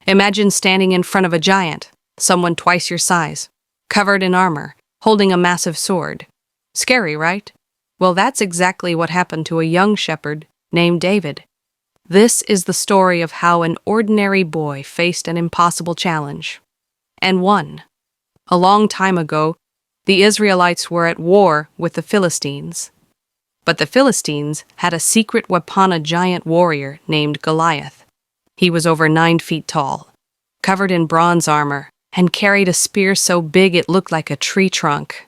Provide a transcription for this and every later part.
Imagine standing in front of a giant, someone twice your size, covered in armor, holding a massive sword. Scary, right? Well, that's exactly what happened to a young shepherd named David. This is the story of how an ordinary boy faced an impossible challenge and won. A long time ago, the Israelites were at war with the Philistines. But the Philistines had a secret weapon, a giant warrior named Goliath. He was over 9 feet tall, covered in bronze armor, and carried a spear so big it looked like a tree trunk.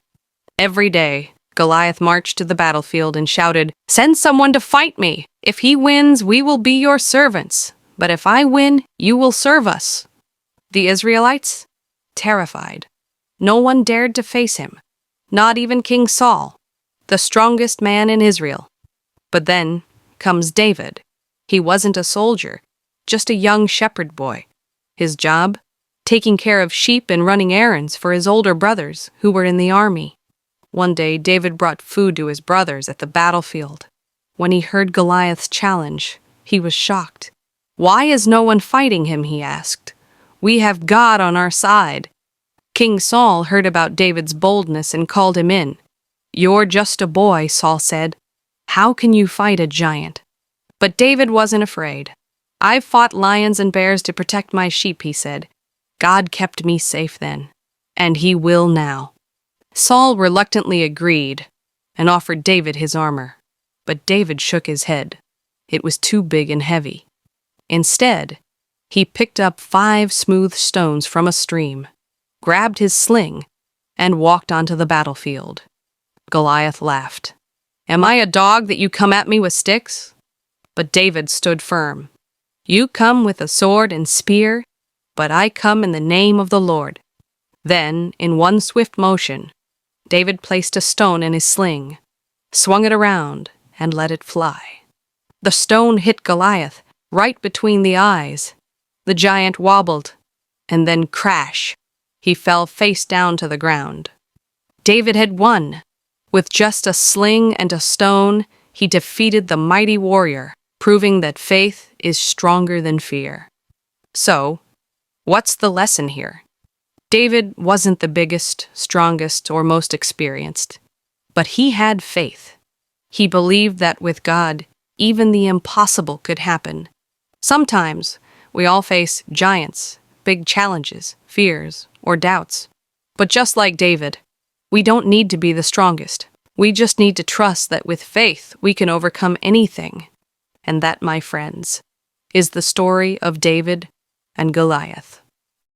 Every day, Goliath marched to the battlefield and shouted, "Send someone to fight me! If he wins, we will be your servants. But if I win, you will serve us." The Israelites? Terrified. No one dared to face him, not even King Saul, the strongest man in Israel. But then comes David. He wasn't a soldier, just a young shepherd boy. His job? Taking care of sheep and running errands for his older brothers who were in the army. One day, David brought food to his brothers at the battlefield. When he heard Goliath's challenge, he was shocked. "Why is no one fighting him?" he asked. "We have God on our side." King Saul heard about David's boldness and called him in. "You're just a boy," Saul said. "How can you fight a giant?" But David wasn't afraid. "I've fought lions and bears to protect my sheep," he said. "God kept me safe then, and he will now." Saul reluctantly agreed and offered David his armor. But David shook his head. It was too big and heavy. Instead, he picked up 5 smooth stones from a stream, grabbed his sling, and walked onto the battlefield. Goliath laughed. "Am I a dog that you come at me with sticks?" But David stood firm. "You come with a sword and spear, but I come in the name of the Lord." Then, in one swift motion, David placed a stone in his sling, swung it around, and let it fly. The stone hit Goliath right between the eyes. The giant wobbled, and then crash. He fell face down to the ground. David had won. With just a sling and a stone, he defeated the mighty warrior, proving that faith is stronger than fear. So, what's the lesson here? David wasn't the biggest, strongest, or most experienced, but he had faith. He believed that with God, even the impossible could happen. Sometimes, we all face giants, big challenges, fears, or doubts. But just like David, we don't need to be the strongest. We just need to trust that with faith, we can overcome anything. And that, my friends, is the story of David and Goliath.